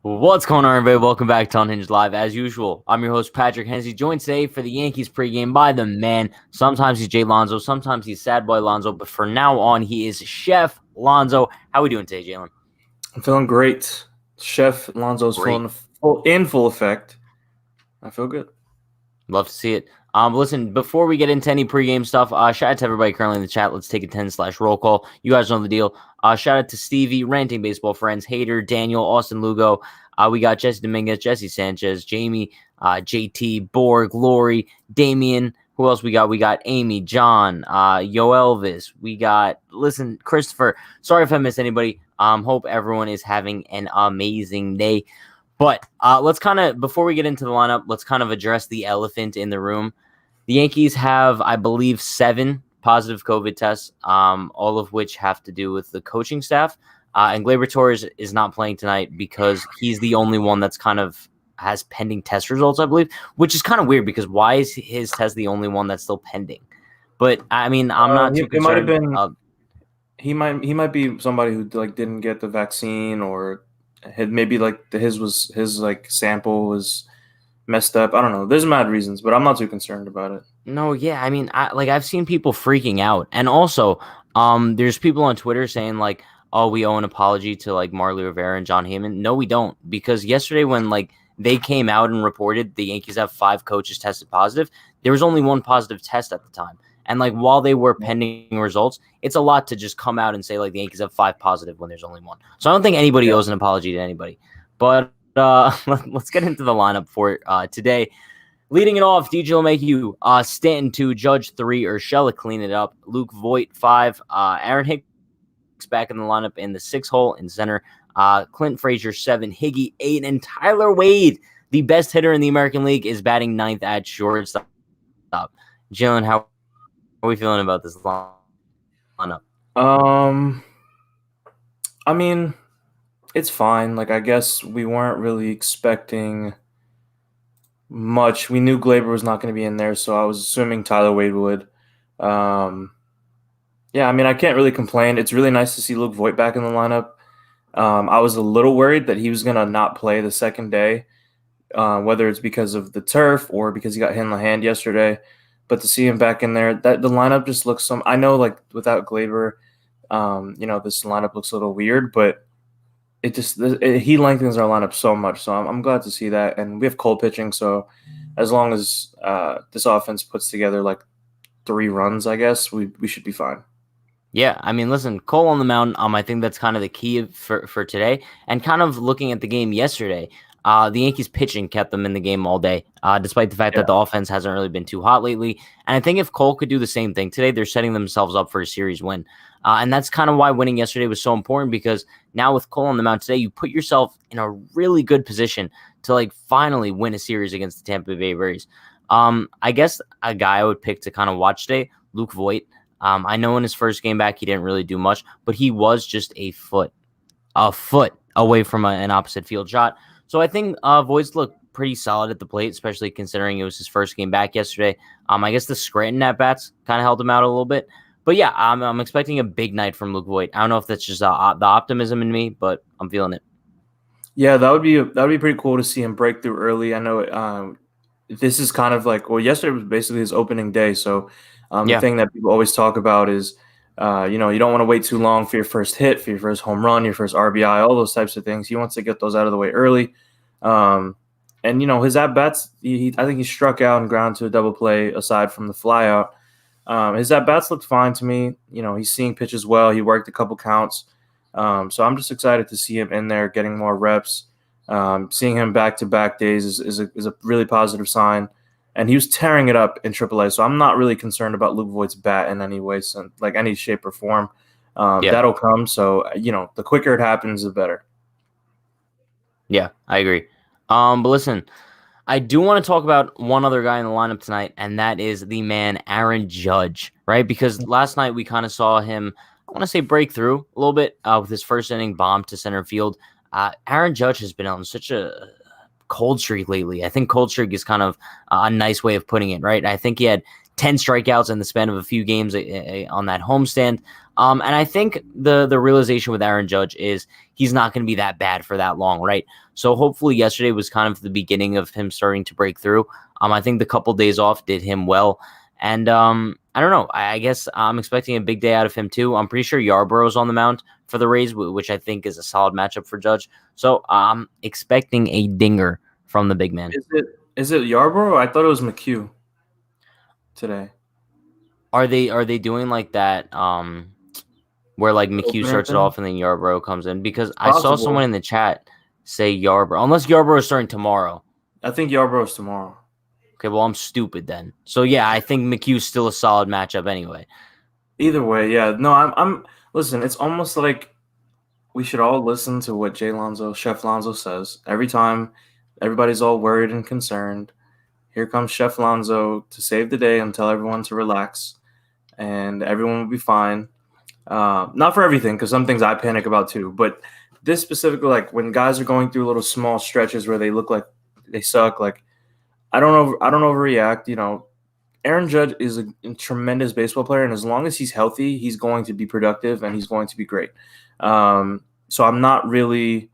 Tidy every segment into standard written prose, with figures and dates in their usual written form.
What's going on, everybody? Welcome back to Unhinged Live. As usual, I'm your host, Patrick Hennessy, joined today for the Yankees pregame by the man. Sometimes he's Jay Lonzo, sometimes he's Sad Boy Lonzo, but for now on, he is Chef Lonzo. How are we doing today, Jalen? I'm feeling great. Chef Lonzo's Great. in full effect. I feel good. Love to see it. Listen, before we get into any pregame stuff, shout out to everybody currently in the chat. Let's take a 10/roll call. You guys know the deal. Shout out to Stevie, Ranting Baseball Friends, Hater, Daniel, Austin Lugo. We got Jesse Dominguez, Jesse Sanchez, Jamie, JT, Borg, Lori, Damian. Who else we got? We got Amy, John, Yo Elvis. We got, Christopher. Sorry if I missed anybody. Hope everyone is having an amazing day. But let's before we get into the lineup, let's kind of address the elephant in the room. The Yankees have, I believe, 7 positive COVID tests, all of which have to do with the coaching staff. And Gleyber Torres is not playing tonight because he's the only one that's kind of has pending test results, I believe, which is kind of weird because why is his test the only one that's still pending? But I mean, I'm not too concerned. It might have been. He might be somebody who didn't get the vaccine, or maybe his sample was messed up. I don't know. There's mad reasons, but I'm not too concerned about it. No, yeah, I mean, I've seen people freaking out, and also, there's people on Twitter saying oh, we owe an apology to Marley Rivera and John Heyman. No, we don't, because yesterday when they came out and reported the Yankees have 5 coaches tested positive, there was only 1 positive test at the time. And while they were pending results, it's a lot to just come out and say the Yankees have 5 positive when there's only 1. So I don't think anybody owes an apology to anybody. But let's get into the lineup for today. Leading it off, DJ LeMahieu, Stanton 2, Judge 3, Urshela clean it up, Luke Voit 5, Aaron Hicks back in the lineup in the 6 hole in center, Clint Frazier 7, Higgy 8, and Tyler Wade, the best hitter in the American League, is batting 9th at shortstop. Jalen, how are we feeling about this lineup? I mean, it's fine. I guess we weren't really expecting much. We knew Gleyber was not going to be in there, so I was assuming Tyler Wade would. Yeah, I mean, I can't really complain. It's really nice to see Luke Voit back in the lineup. I was a little worried that he was going to not play the second day, whether it's because of the turf or because he got hit in the hand yesterday. But to see him back in there, that the lineup just looks some. I know, without Gleyber, this lineup looks a little weird, but he lengthens our lineup so much. So I'm glad to see that, and we have Cole pitching. So as long as this offense puts together 3 runs, I guess we should be fine. Yeah, I mean, listen, Cole on the mound, I think that's kind of the key for today. And kind of looking at the game yesterday, the Yankees pitching kept them in the game all day, despite the fact that the offense hasn't really been too hot lately. And I think if Cole could do the same thing today, they're setting themselves up for a series win. And that's kind of why winning yesterday was so important, because now with Cole on the mound today, you put yourself in a really good position to finally win a series against the Tampa Bay Rays. I guess a guy I would pick to kind of watch today, Luke Voit. I know in his first game back, he didn't really do much, but he was just a foot away from an opposite field shot. So I think Voit's looked pretty solid at the plate, especially considering it was his first game back yesterday. I guess the Scranton at-bats kind of held him out a little bit. But yeah, I'm expecting a big night from Luke Voit. I don't know if that's just the optimism in me, but I'm feeling it. Yeah, that would be pretty cool to see him break through early. I know this is kind of yesterday was basically his opening day, so the thing that people always talk about is, you don't want to wait too long for your first hit, for your first home run, your first RBI, all those types of things. He wants to get those out of the way early. And, his at-bats, I think he struck out and ground to a double play aside from the flyout. His at-bats looked fine to me. He's seeing pitches well. He worked a couple counts. So I'm just excited to see him in there getting more reps. Seeing him back-to-back days is a really positive sign. And he was tearing it up in AAA, so I'm not really concerned about Luke Voit's bat in any way, any shape or form. That'll come, so the quicker it happens, the better. Yeah, I agree. But listen, I do want to talk about one other guy in the lineup tonight, and that is the man Aaron Judge, right? Because last night we kind of saw him, I want to say, break through a little bit with his first inning bomb to center field. Aaron Judge has been on such a cold streak lately. I think cold streak is kind of a nice way of putting it, right? I think he had 10 strikeouts in the span of a few games on that homestand. And I think the realization with Aaron Judge is he's not going to be that bad for that long, right? So hopefully yesterday was kind of the beginning of him starting to break through. I think the couple days off did him well. And I don't know. I guess I'm expecting a big day out of him too. I'm pretty sure Yarborough's on the mound for the Rays, which I think is a solid matchup for Judge. So I'm expecting a dinger from the big man. Is it Yarborough? I thought it was McHugh today. Are they doing like that? Where like McHugh starts it off and then Yarborough comes in? Because I saw someone in the chat say Yarborough, unless Yarborough is starting tomorrow. I think Yarborough's tomorrow. Okay, well, I'm stupid then. So yeah, I think McHugh's still a solid matchup anyway. Either way, yeah. No, I'm listen, it's almost like we should all listen to what Chef Lonzo says. Every time everybody's all worried and concerned, here comes Chef Lonzo to save the day and tell everyone to relax, and everyone will be fine. Not for everything, because some things I panic about too, but this specifically, like when guys are going through little small stretches where they look like they suck, like I don't overreact. You know, Aaron Judge is a tremendous baseball player, and as long as he's healthy, he's going to be productive and he's going to be great. So I'm not really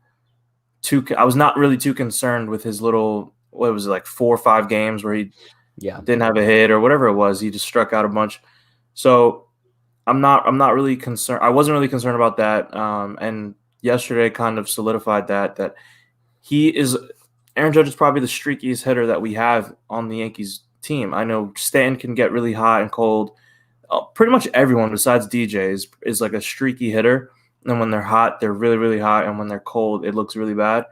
I was not really too concerned with his little, what was it, like 4 or 5 games where he didn't have a hit or whatever it was. He just struck out a bunch. So I'm not really concerned. I wasn't really concerned about that. And yesterday kind of solidified that Aaron Judge is probably the streakiest hitter that we have on the Yankees team. I know Stanton can get really hot and cold. Pretty much everyone besides DJ is like a streaky hitter. And when they're hot, they're really, really hot. And when they're cold, it looks really bad.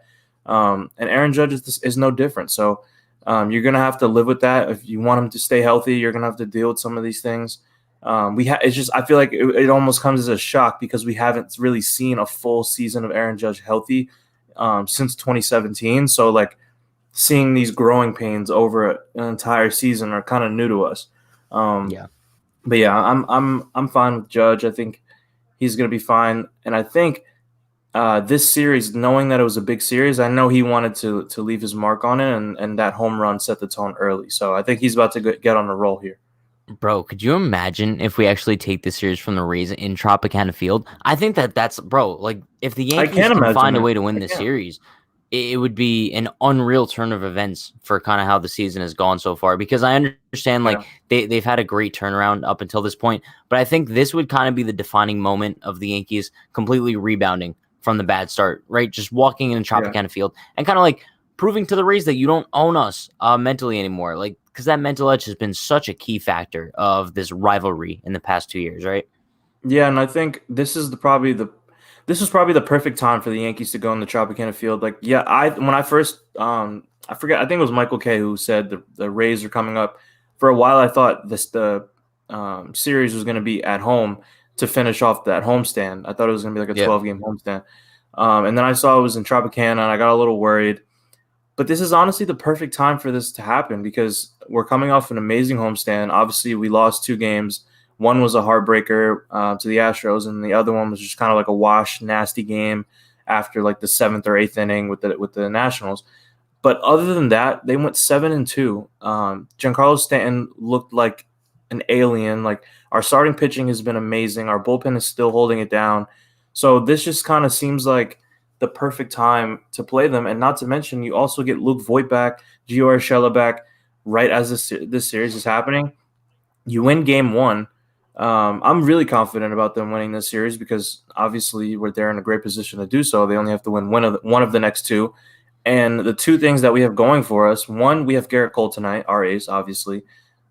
And Aaron Judge is no different. So you're going to have to live with that. If you want him to stay healthy, you're going to have to deal with some of these things. It's just, I feel like it almost comes as a shock because we haven't really seen a full season of Aaron Judge healthy since 2017. So like seeing these growing pains over an entire season are kind of new to us. But yeah, I'm fine with Judge. I think he's going to be fine. And I think this series, knowing that it was a big series, I know he wanted to leave his mark on it, and that home run set the tone early. So I think he's about to get on a roll here. Bro, could you imagine if we actually take this series from the Rays in Tropicana Field? I think that's bro. Like if the Yankees can find a way to win this series, it would be an unreal turn of events for kind of how the season has gone so far. Because I understand like they've had a great turnaround up until this point, but I think this would kind of be the defining moment of the Yankees completely rebounding from the bad start, right? Just walking in Tropicana Field and kind of like proving to the Rays that you don't own us mentally anymore. Like, because that mental edge has been such a key factor of this rivalry in the past 2 years, right? Yeah, and I think this is probably the perfect time for the Yankees to go in the Tropicana Field. Like, when I first, I forget, I think it was Michael Kay who said the Rays are coming up. For a while, I thought the series was going to be at home to finish off that homestand. I thought it was going to be like a 12-game homestand. And then I saw it was in Tropicana, and I got a little worried. But this is honestly the perfect time for this to happen because we're coming off an amazing homestand. Obviously, we lost 2 games. One was a heartbreaker to the Astros, and the other one was just kind of like a wash, nasty game after like the 7th or 8th inning with the Nationals. But other than that, they went 7-2. Giancarlo Stanton looked like an alien. Like our starting pitching has been amazing. Our bullpen is still holding it down. So this just kind of seems like the perfect time to play them. And not to mention, you also get Luke Voit back, Gio Urshela back right as this series is happening. You win game 1. I'm really confident about them winning this series because obviously they're in a great position to do so. They only have to win one of the next 2. And the 2 things that we have going for us, one, we have Garrett Cole tonight, our ace, obviously.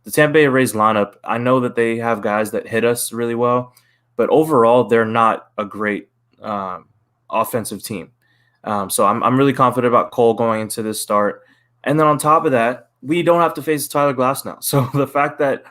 The Tampa Bay Rays lineup, I know that they have guys that hit us really well, but overall they're not a great offensive team. So I'm really confident about Cole going into this start. And then on top of that, we don't have to face Tyler Glass now. So the fact that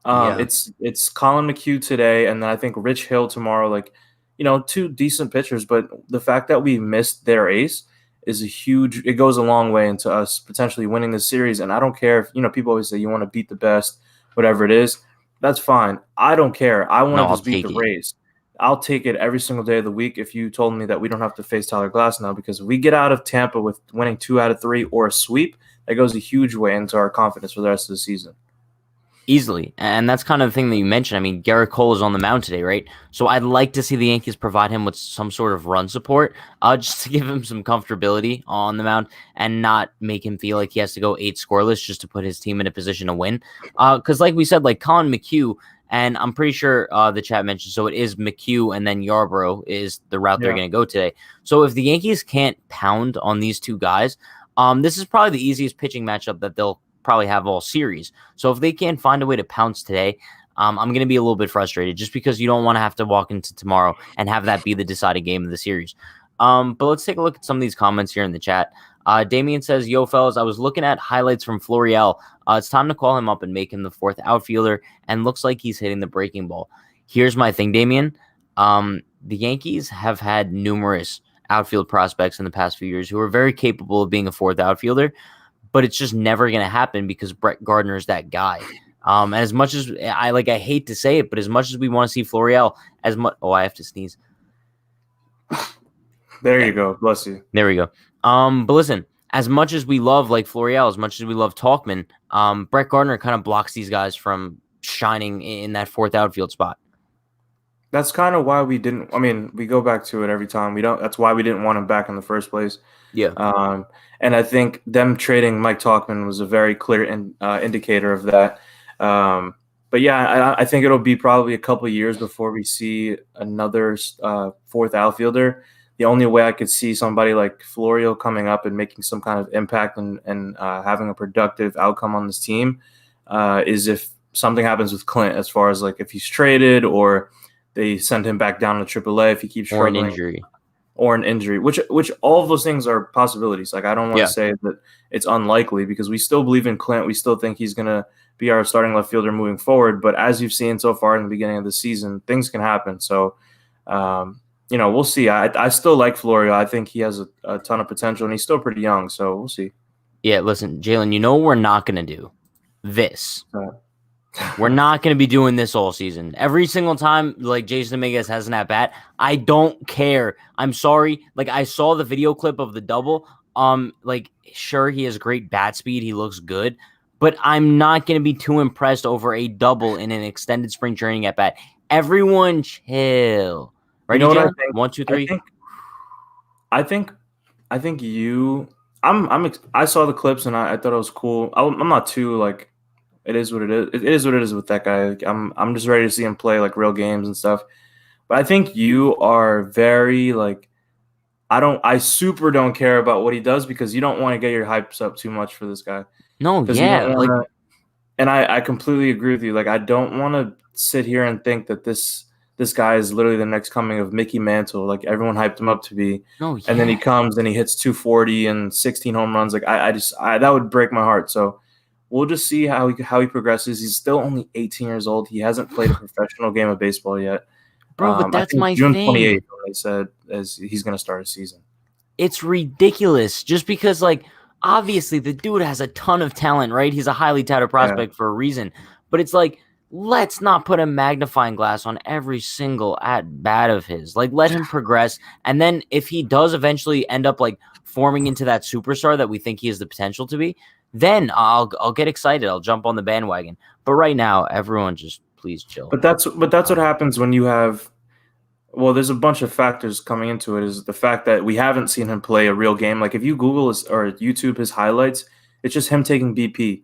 it's Colin McHugh today, and then I think Rich Hill tomorrow, like, 2 decent pitchers, but the fact that we missed their ace is it goes a long way into us potentially winning this series. And I don't care if, people always say you want to beat the best, whatever it is, that's fine. I don't care. I want to just beat the Rays. I'll take it every single day of the week if you told me that we don't have to face Tyler Glass now, because if we get out of Tampa with winning 2 out of 3 or a sweep, that goes a huge way into our confidence for the rest of the season. Easily. And that's kind of the thing that you mentioned. I mean, Garrett Cole is on the mound today, right? So I'd like to see the Yankees provide him with some sort of run support, just to give him some comfortability on the mound and not make him feel like he has to go 8 scoreless just to put his team in a position to win. Because like we said, like Colin McHugh, and I'm pretty sure the chat mentioned, so it is McHugh and then Yarbrough is the route they're going to go today. So if the Yankees can't pound on these two guys, this is probably the easiest pitching matchup that they'll probably have all series. So if they can't find a way to pounce today, I'm going to be a little bit frustrated just because you don't want to have to walk into tomorrow and have that be the deciding game of the series. But let's take a look at some of these comments here in the chat. Damian says, yo, fellas, I was looking at highlights from Florial. It's time to call him up and make him the 4th outfielder, and looks like he's hitting the breaking ball. Here's my thing, Damian. The Yankees have had numerous outfield prospects in the past few years who are very capable of being a 4th outfielder, but it's just never going to happen because Brett Gardner is that guy. As much as I hate to say it, but as much as we want to see Florial, I have to sneeze. There you go. Bless you. There we go. But listen, as much as we love Florial, as much as we love Talkman, Brett Gardner kind of blocks these guys from shining in that 4th outfield spot. That's kind of why we didn't. I mean, we go back to it every time. That's why we didn't want him back in the first place. Yeah. And I think them trading Mike Talkman was a very clear indicator of that. But yeah, I think it'll be probably a couple of years before we see another 4th outfielder. The only way I could see somebody like Florial coming up and making some kind of impact and having a productive outcome on this team is if something happens with Clint, as far as like if he's traded or they send him back down to AAA if he keeps struggling. Or an injury, which all of those things are possibilities. Like, I don't want to say that it's unlikely because we still believe in Clint. We still think he's going to be our starting left fielder moving forward. But as you've seen so far in the beginning of the season, things can happen. So, we'll see. I still like Florial. I think he has a ton of potential, and he's still pretty young. So we'll see. Yeah, listen, Jalen, you know what we're not going to do? This. We're not going to be doing this all season. Every single time, like, Jason Dominguez has an at-bat, I don't care. I'm sorry. Like, I saw the video clip of the double. Sure, he has great bat speed. He looks good. But I'm not going to be too impressed over a double in an extended spring training at-bat. Everyone chill. Ready, you know what Jalen? I think? 1, 2, 3. I think you – I saw the clips, and I thought it was cool. I'm not too, like – it is what it is. It is what it is with that guy. I'm just ready to see him play like real games and stuff. But I think you are very like I super don't care about what he does because you don't want to get your hypes up too much for this guy. No, yeah, and I completely agree with you. Like, I don't want to sit here and think that this guy is literally the next coming of Mickey Mantle, like everyone hyped him up to be. No, yeah. And then he comes and he hits 240 and 16 home runs. Like I that would break my heart. So we'll just see how he progresses. He's still only 18 years old. He hasn't played a professional game of baseball yet. Bro, but that's my June thing. 28th, when they said he's going to start a season. It's ridiculous just because, like, obviously the dude has a ton of talent, right? He's a highly touted prospect for a reason. But it's like, let's not put a magnifying glass on every single at-bat of his. Like, let him progress. And then if he does eventually end up, like, forming into that superstar that we think he has the potential to be, then I'll get excited. I'll jump on the bandwagon. But right now, everyone just please chill. But that's what happens when you have. Well, there's a bunch of factors coming into it. Is the fact that we haven't seen him play a real game. Like, if you Google or YouTube his highlights, it's just him taking BP.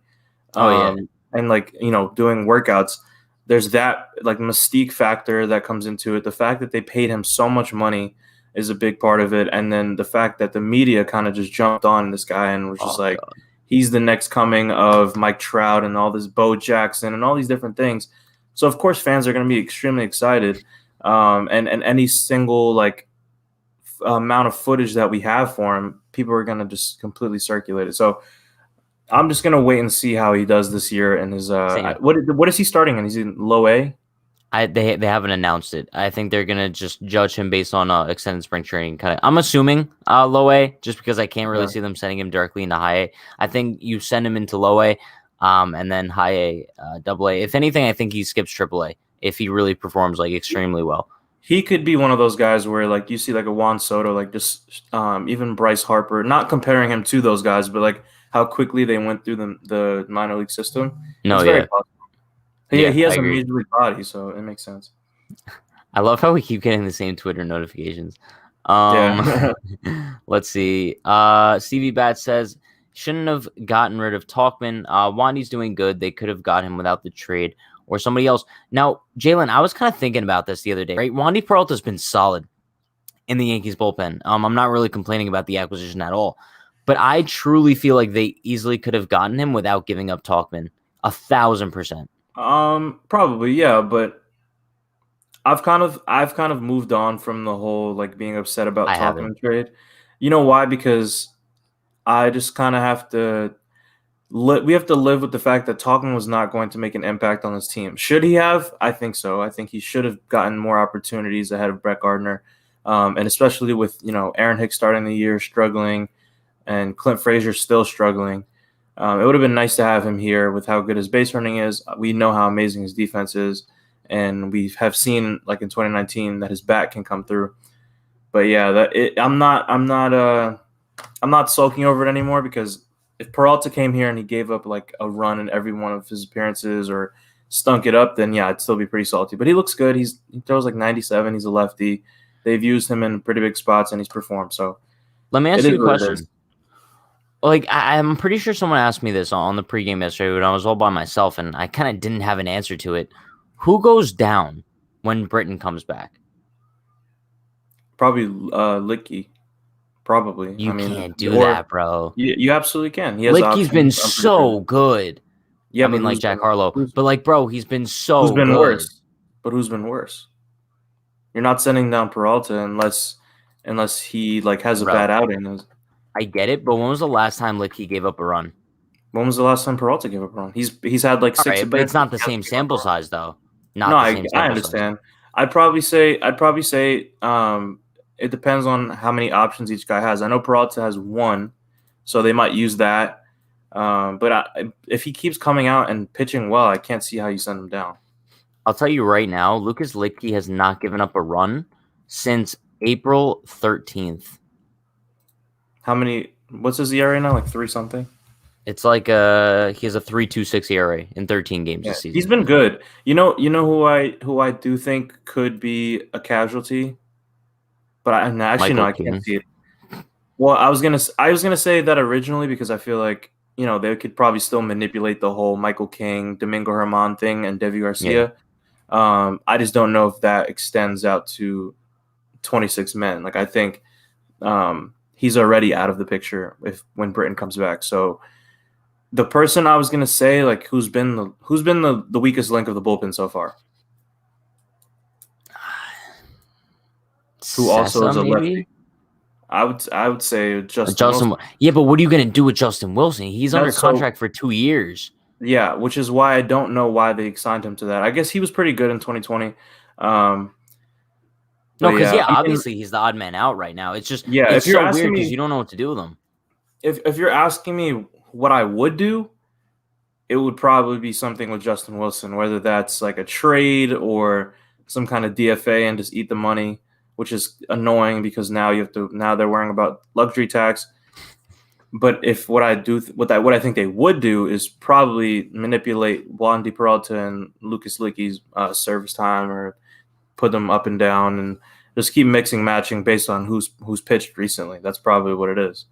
And like, doing workouts. There's that like mystique factor that comes into it. The fact that they paid him so much money is a big part of it. And then the fact that the media kind of just jumped on this guy and was just God. He's the next coming of Mike Trout and all this Bo Jackson and all these different things. So, of course, fans are going to be extremely excited. And any single, like, amount of footage that we have for him, people are going to just completely circulate it. So, I'm just going to wait and see how he does this year. And his what is he starting in? He's in low A? They haven't announced it. I think they're gonna just judge him based on extended spring training. I'm assuming low A, just because I can't really see them sending him directly into high A. I think you send him into low A, and then high A, double A. If anything, I think he skips triple A if he really performs like extremely well. He could be one of those guys where like you see like a Juan Soto, like just even Bryce Harper. Not comparing him to those guys, but like how quickly they went through the minor league system. No, yeah. He I has a agree. major league body, so it makes sense. I love how we keep getting the same Twitter notifications. Yeah. Let's see. Stevie Bat says shouldn't have gotten rid of Talkman. Wandy's doing good. They could have got him without the trade or somebody else. Now, Jalen, I was kind of thinking about this the other day, right? Wandy Peralta's been solid in the Yankees bullpen. I'm not really complaining about the acquisition at all, but I truly feel like they easily could have gotten him without giving up Talkman. 1,000%. Probably, yeah, but I've kind of moved on from the whole like being upset about I haven't. Talkman trade. You know why? Because I just kind of have to we have to live with the fact that Talkman was not going to make an impact on this team. Should he have? I think so. I think he should have gotten more opportunities ahead of Brett Gardner, and especially with Aaron Hicks starting the year struggling and Clint Frazier still struggling. It would have been nice to have him here with how good his base running is. We know how amazing his defense is, and we have seen like in 2019 that his bat can come through. But yeah, I'm not sulking over it anymore because if Peralta came here and he gave up like a run in every one of his appearances or stunk it up, then yeah, I'd still be pretty salty. But he looks good. He throws like 97. He's a lefty. They've used him in pretty big spots and he's performed. So Let me ask it you is a what it question. is. Like, I'm pretty sure someone asked me this on the pregame yesterday when I was all by myself, and I kind of didn't have an answer to it. Who goes down when Britton comes back? Probably Licky. Probably. You I mean, can't do or that, bro. you absolutely can. He has Licky's been options. I'm pretty so sure. good. Yeah, I but mean, like Jack Harlow, but like, bro, he's been who's so been good. worse? But who's been worse? You're not sending down Peralta unless he like has a Bro, bad outing. I get it, but when was the last time Licky gave up a run? When was the last time Peralta gave up a run? He's had like All 6 right, but it's appearances. not the He hasn't same given up a sample run. size, though. No, Not the same I sample size. understand. I'd probably say it depends on how many options each guy has. I know Peralta has one, so they might use that. But if he keeps coming out and pitching well, I can't see how you send him down. I'll tell you right now, Lucas Licky has not given up a run since April 13th. How many? What's his ERA now? Like 3 something. It's like he has a 3.26 ERA in 13 games Yeah, this season. he's been good. You know who I do think could be a casualty, but actually no, Michael I can't King. see it. Well, I was gonna say that originally because I feel like they could probably still manipulate the whole Michael King, Domingo Herman thing, and Devi Yeah. Garcia. I just don't know if that extends out to 26 men. Like I think he's already out of the picture when Britton comes back. So the person I was gonna say, like, who's been the weakest link of the bullpen so far? Who also Sessa, is a maybe? lefty? I would say Justin Justin. Wilson. Yeah, but what are you going to do with Justin Wilson? He's under That's so contract for 2 years. yeah, which is why I don't know why they signed him to that. I guess he was pretty good in 2020. No, because Yeah, I mean, obviously he's the odd man out right now. It's just yeah. it's If you're so asking weird because me, you don't know what to do with him. if you're asking me what I would do, it would probably be something with Justin Wilson, whether that's like a trade or some kind of DFA and just eat the money, which is annoying because now they're worrying about luxury tax. But if what I think they would do is probably manipulate Wandy Peralta and Lucas Licky's service time or put them up and down and just keep mixing matching based on who's pitched recently. That's probably what it is.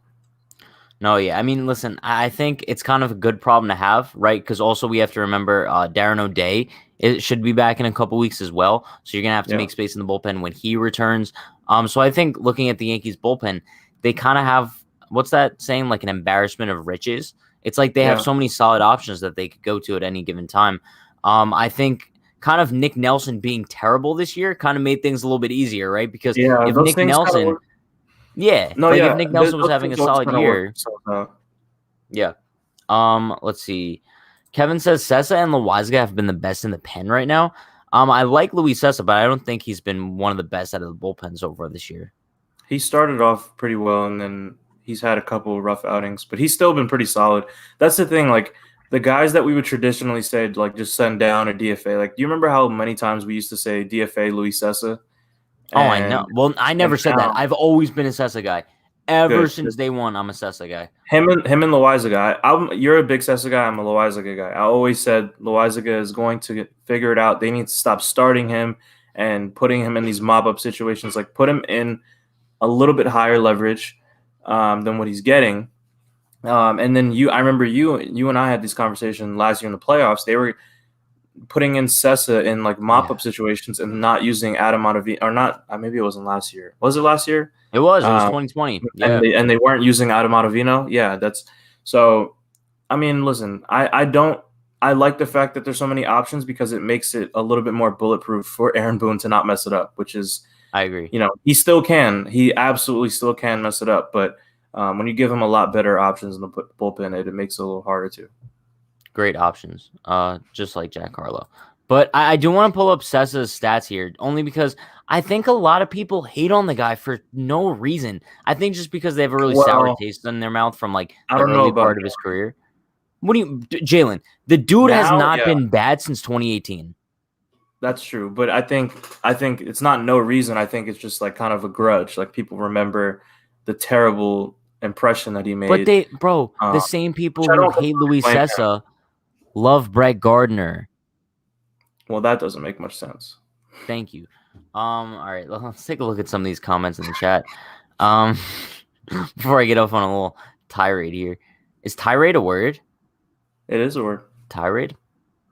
No, yeah. I mean, listen, I think it's kind of a good problem to have, right? Because also we have to remember Darren O'Day should be back in a couple weeks as well. So you're going to have to make space in the bullpen when he returns. So I think looking at the Yankees bullpen, they kind of have, what's that saying? Like an embarrassment of riches. It's like they have so many solid options that they could go to at any given time. I think kind of Nick Nelson being terrible this year kind of made things a little bit easier, right? Because if Those Nick things kind of Nelson, work. yeah, No, like yeah, if Nick Nelson was those having a things always solid kind of work year, themselves out. yeah. Let's see. Kevin says Sessa and Loizaga have been the best in the pen right now. I like Luis Sessa, but I don't think he's been one of the best out of the bullpen so far this year. He started off pretty well, and then he's had a couple of rough outings, but he's still been pretty solid. That's the thing, like the guys that we would traditionally say like just send down or DFA. Like, do you remember how many times we used to say DFA Luis Sessa? Oh, I know. Well, I never said that. Now, I've always been a Sessa guy. Ever since day one, I'm a Sessa guy. Him and Loizaga guy. You're a big Sessa guy. I'm a Loizaga guy. I always said Loizaga is going to figure it out. They need to stop starting him and putting him in these mob-up situations. Like, put him in a little bit higher leverage than what he's getting. And then I remember you and I had this conversation last year in the playoffs. They were putting in Sessa in like mop-up situations and not using Adam Ottavino, or not. Maybe it wasn't last year. Was it last year? It was 2020. Yeah, and they weren't using Adam Ottavino. Yeah, that's so. I mean, listen, I like the fact that there's so many options because it makes it a little bit more bulletproof for Aaron Boone to not mess it up. Which is, I agree. He still can. He absolutely still can mess it up, but when you give him a lot better options in the bullpen, it makes it a little harder to. Great options, just like Jack Harlow. But I do want to pull up Sessa's stats here, only because I think a lot of people hate on the guy for no reason. I think just because they have a really sour taste in their mouth from like the early part of his career. What do you, Jalen? The dude has not been bad since 2018. That's true, but I think it's not no reason. I think it's just like kind of a grudge. Like, people remember the terrible impression that he made. But the same people who hate Luis Sessa love Brett Gardner. Well, that doesn't make much sense. Thank you. All right, let's take a look at some of these comments in the chat. Before I get off on a little tirade here. Is tirade a word? It is a word. Tirade?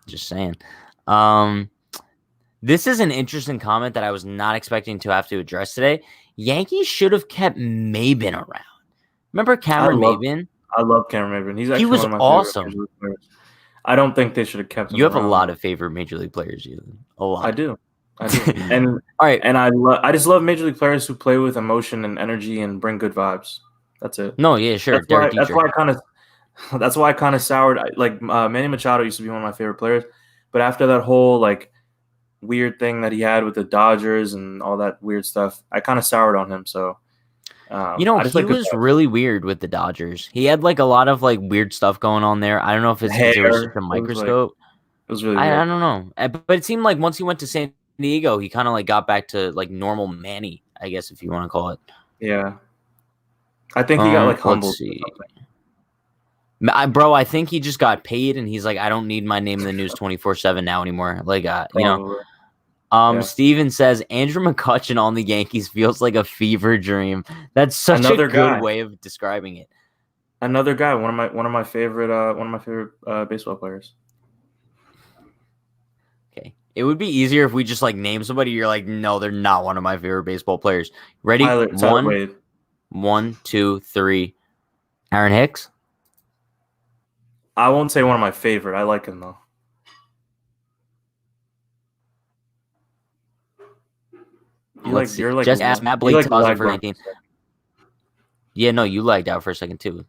Just saying. This is an interesting comment that I was not expecting to have to address today. Yankees should have kept Maben around. Remember Cameron Maben? I love Cameron Maben. He was one of my awesome. Favorite players. I don't think they should have kept him. You have a lot of favorite Major League players, a lot. I do. And all right, and I just love Major League players who play with emotion and energy and bring good vibes. That's it. No, yeah, sure. That's why I kind of soured. Like, Manny Machado used to be one of my favorite players, but after that whole like weird thing that he had with the Dodgers and all that weird stuff, I kind of soured on him. So. He was really weird with the Dodgers. He had like a lot of like weird stuff going on there. I don't know if it's because it was just a microscope. It was really weird. I don't know. But it seemed like once he went to San Diego, he kind of like got back to like normal Manny, I guess, if you want to call it. Yeah. I think he got like humbled. I think he just got paid and he's like, I don't need my name in the news 24/7 now anymore. Like, you know. Steven says Andrew McCutchen on the Yankees feels like a fever dream. That's such a good way of describing it. Another guy, one of my favorite baseball players. Okay, it would be easier if we just like name somebody. You're like, no, they're not one of my favorite baseball players. Ready? Tyler 1, 2, 3. Aaron Hicks. I won't say one of my favorite. I like him though. Just ask Matt Blake for 19. Yeah, no, you lagged out for a second too.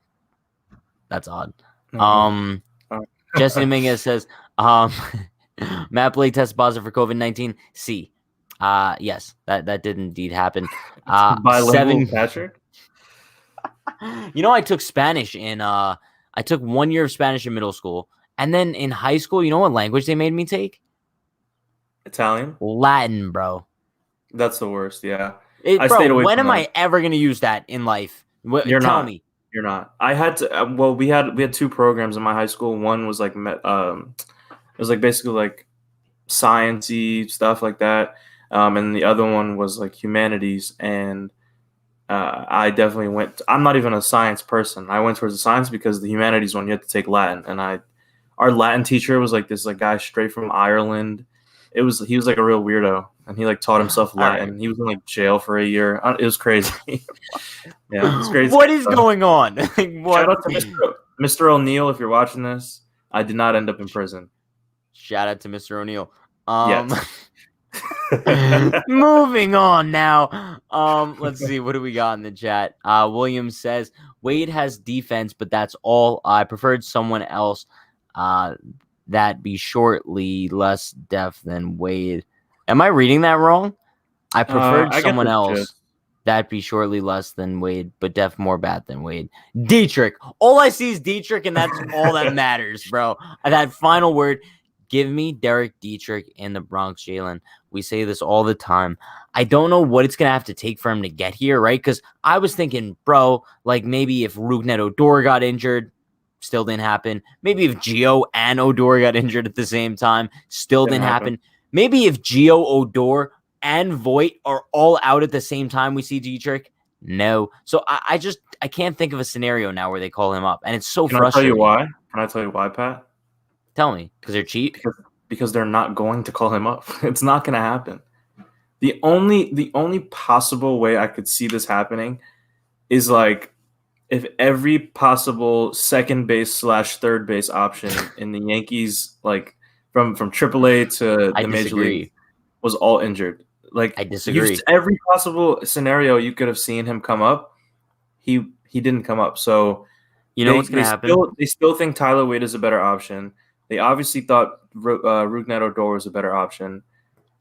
That's odd. Jesse Dominguez says, Matt Blake tested positive for COVID-19. C. Yes, that did indeed happen. Bilingual Patrick. I took Spanish I took 1 year of Spanish in middle school, and then in high school, you know what language they made me take? Italian. Latin, bro. That's the worst, yeah. I stayed away when am I ever going to use that in life? Tell me. You're not. I had to. We had 2 programs in my high school. One was like, it was like basically like sciencey stuff like that, and the other one was like humanities. And I definitely went. I'm not even a science person. I went towards the science because the humanities one you had to take Latin, and our Latin teacher was like this like guy straight from Ireland. He was like a real weirdo, and he like taught himself Latin. Right. He was in like jail for a year. It was crazy. Yeah, it was crazy. What is going on? Shout out to Mr. O'Neill, if you're watching this. I did not end up in prison. Shout out to Mr. O'Neill. Yes. Moving on now. Let's see. What do we got in the chat? Williams says Wade has defense, but that's all. I preferred someone else. That be shortly less deaf than Wade. Am I reading that wrong? I preferred someone else that be shortly less than Wade, but deaf more bad than Wade. Dietrich. All I see is Dietrich, and that's all that matters, bro. That final word. Give me Derek Dietrich in the Bronx, Jalen. We say this all the time. I don't know what it's going to have to take for him to get here, right? Because I was thinking, bro, like maybe if Rougned Odor got injured, still didn't happen. Maybe if Gio and Odor got injured at the same time, still didn't happen. Maybe if Gio, Odor, and Voit are all out at the same time, we see Dietrich. No. So I can't think of a scenario now where they call him up, and it's so frustrating. Can I tell you why, Pat? Tell me, because they're cheap. Because they're not going to call him up. It's not going to happen. The only possible way I could see this happening is like if every possible second base / third base option in the Yankees, like from AAA to the Major League, was all injured. Like I disagree. Every possible scenario you could have seen him come up, he didn't come up. So you know what's going to happen? They still think Tyler Wade is a better option. They obviously thought Rougned Odor was a better option.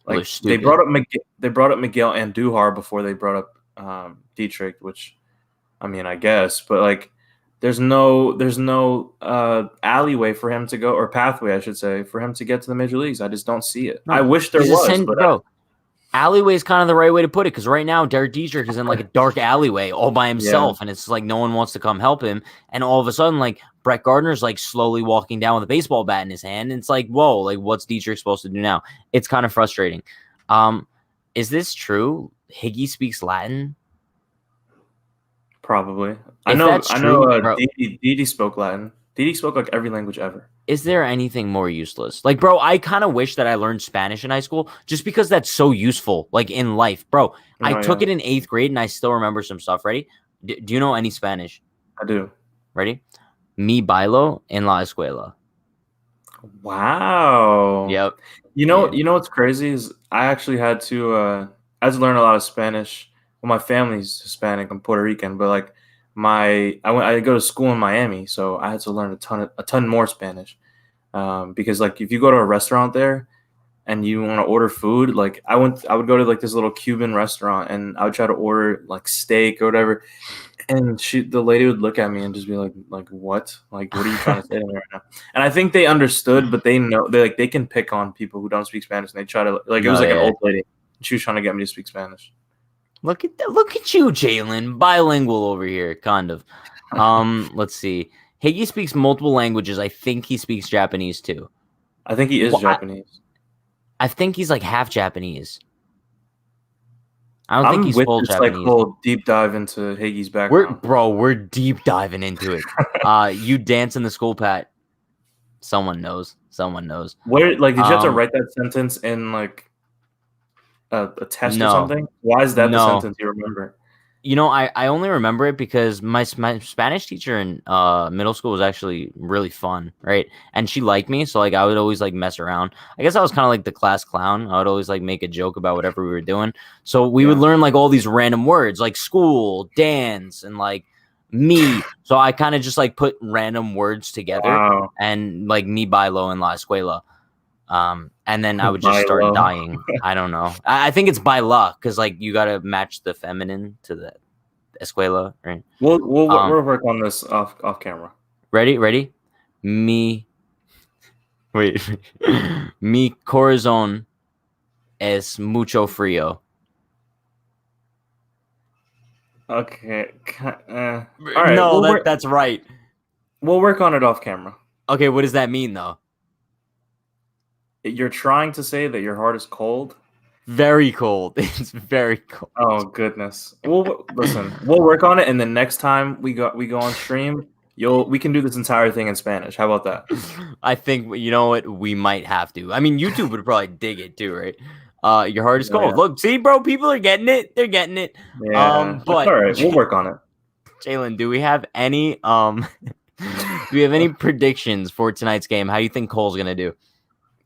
Like they brought up Miguel Andujar before they brought up Dietrich, which I mean I guess, but like there's no alleyway for him to go, or pathway I should say, for him to get to the major leagues. I just don't see it. No, I wish there was, bro. Alleyway is kind of the right way to put it, because right now Derek Dietrich is in like a dark alleyway all by himself, and it's like no one wants to come help him. And all of a sudden, like Brett Gardner's like slowly walking down with a baseball bat in his hand, and it's like, whoa, like what's Dietrich supposed to do now? It's kind of frustrating. Is this true? Higgy speaks Latin? Probably. I know. Didi spoke Latin. Didi spoke like every language ever. Is there anything more useless? Like, bro, I kind of wish that I learned Spanish in high school just because that's so useful, like, in life. Bro, I took it in 8th grade, and I still remember some stuff. Ready? Do you know any Spanish? I do. Ready? Mi bailo en la escuela. Wow. Yep. You know what's crazy is I actually had to learn a lot of Spanish. Well, my family's Hispanic. I'm Puerto Rican, but like I go to school in Miami, so I had to learn a ton more Spanish. Because like if you go to a restaurant there and you want to order food, like I would go to like this little Cuban restaurant and I would try to order like steak or whatever, and the lady would look at me and just be like what? Like what are you trying to say to me right now? And I think they understood, but they know they can pick on people who don't speak Spanish, and they try to it was like an old lady. She was trying to get me to speak Spanish. Look at that. Look at you, Jalen. Bilingual over here, kind of. Let's see. Higgy speaks multiple languages. I think he speaks Japanese too. I think he is Japanese. I think he's like half Japanese. I don't think he's full Japanese. Like whole deep dive into Higgy's background. We're deep diving into it. You dance in the school, Pat. Someone knows. Where did you have to write that sentence in like a test or something? Why is that the sentence you remember? You know, I only remember it because my Spanish teacher in middle school was actually really fun, right? And she liked me, so like I would always like mess around. I guess I was kind of like the class clown. I would always like make a joke about whatever we were doing. So we would learn like all these random words, like school, dance, and like me. So I kind of just like put random words together, and like mi bailo en la escuela. And then I would just start dying. I don't know. I think it's by luck because like you gotta match the feminine to the escuela, right? We'll work on this off camera. Ready? Mi corazón es mucho frío. Okay. All right. No, that's right. We'll work on it off camera. Okay, what does that mean though? You're trying to say that your heart is cold? Very cold. It's very cold. Oh goodness. Well, listen, we'll work on it, and then next time we go on stream, we can do this entire thing in Spanish. How about that? I think you know what, we might have to. I mean, YouTube would probably dig it too, right? Your heart is cold. Yeah. Look, see, bro, people are getting it. They're getting it. Yeah. But all right, we'll work on it. Jalen, do we have any predictions for tonight's game? How do you think Cole's gonna do?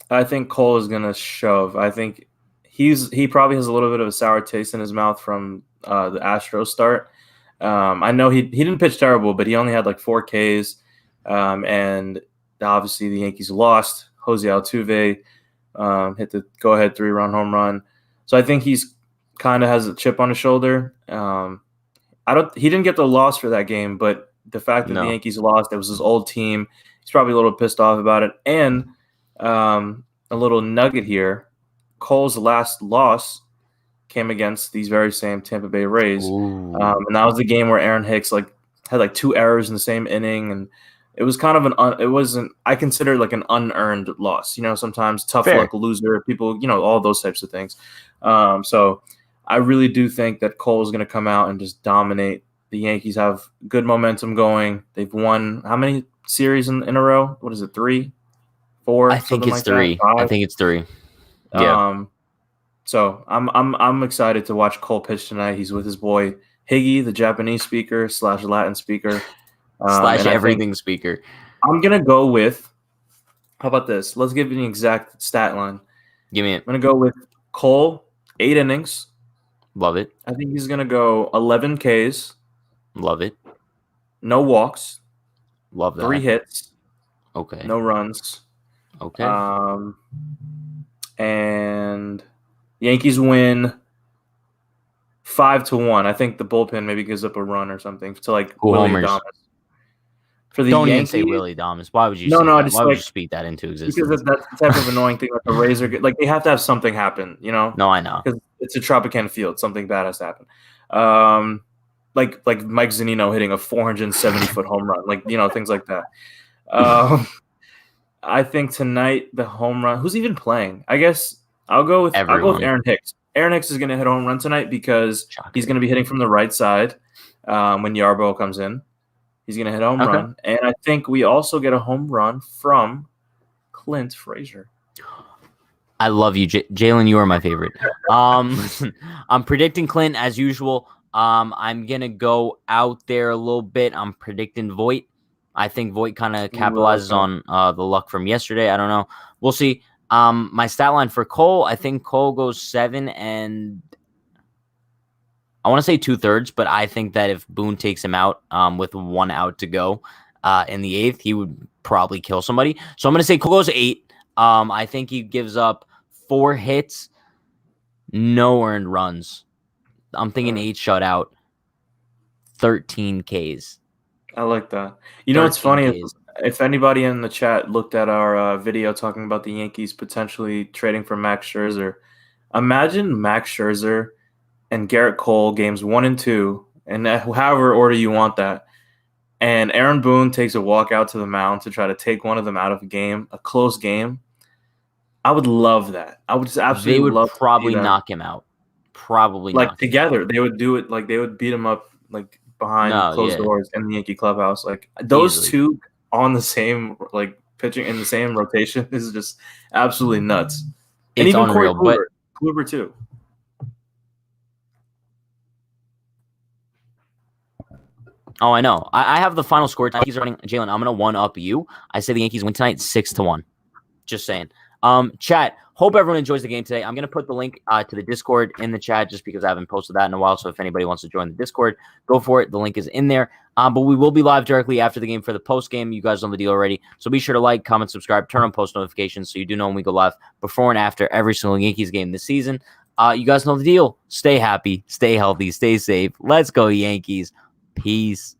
I think Cole is gonna shove. I think he probably has a little bit of a sour taste in his mouth from the Astros start. I know he didn't pitch terrible, but he only had like 4 Ks, and obviously the Yankees lost. Jose Altuve hit the go-ahead 3-run home run, so I think he's kind of has a chip on his shoulder. He didn't get the loss for that game, but the fact that the Yankees lost, it was his old team. He's probably a little pissed off about it, and A little nugget here. Cole's last loss came against these very same Tampa Bay Rays. And that was the game where Aaron Hicks had 2 errors in the same inning, and it was kind of I consider it like an unearned loss. Sometimes tough luck loser, people, all those types of things. So I really do think that Cole is going to come out and just dominate. The Yankees have good momentum going. They've won how many series in a row? What is it, 3, 4? I think it's 3. I think it's 3. Yeah. So I'm excited to watch Cole pitch tonight. He's with his boy Higgy, the Japanese speaker / Latin speaker / everything speaker. I'm gonna go with. How about this? Let's give you an exact stat line. Give me it. I'm gonna go with Cole, 8 innings. Love it. I think he's gonna go 11 Ks. Love it. No walks. Love that. 3 hits. Okay. No runs. Okay. And Yankees win 5-1. I think the bullpen maybe gives up a run or something to Willie Adames. For the Don't Yankees, even say Willie Adames. Why would you? No, just why would you speak that into existence? Because that's the type of annoying thing that the Rays are they have to have something happen. No, I know. Because it's a Tropicana field, something bad has to happen. Like Mike Zunino hitting a 470-foot home run, things like that. I think tonight the home run. Who's even playing? I guess I'll go with Aaron Hicks. Aaron Hicks is going to hit a home run tonight because he's going to be hitting from the right side when Yarbrough comes in. He's going to hit a home run. And I think we also get a home run from Clint Frazier. I love you, Jalen. You are my favorite. I'm predicting Clint as usual. I'm going to go out there a little bit. I'm predicting Voit. I think Voit kind of capitalizes on the luck from yesterday. I don't know. We'll see. My stat line for Cole, I think Cole goes 7 and I want to say 2/3, but I think that if Boone takes him out with 1 out to go in the 8th, he would probably kill somebody. So I'm going to say Cole goes 8. I think he gives up 4 hits, no earned runs. I'm thinking 8 shutout, 13 Ks. I like that. What's funny is if anybody in the chat looked at our video talking about the Yankees potentially trading for Max Scherzer, imagine Max Scherzer and Garrett Cole games 1 and 2, and however order you want that. And Aaron Boone takes a walk out to the mound to try to take one of them out of a close game. I would love that. I would just absolutely love. They would probably knock him out. Probably together. They would do it they would beat him up behind closed doors in the Yankee clubhouse. Those easily. 2 on the same pitching in the same rotation is just absolutely nuts. And it's even unreal, Kluber too. Oh, I know. I have the final score. Yankees are running. Jalen, I'm going to 1-up you. I say the Yankees win tonight 6-1. Just saying. Chat, hope everyone enjoys the game today. I'm going to put the link to the Discord in the chat just because I haven't posted that in a while. So if anybody wants to join the Discord, go for it. The link is in there. But we will be live directly after the game for the post game. You guys know the deal already. So be sure to like, comment, subscribe, turn on post notifications so you do know when we go live before and after every single Yankees game this season. You guys know the deal. Stay happy, stay healthy, stay safe. Let's go, Yankees. Peace.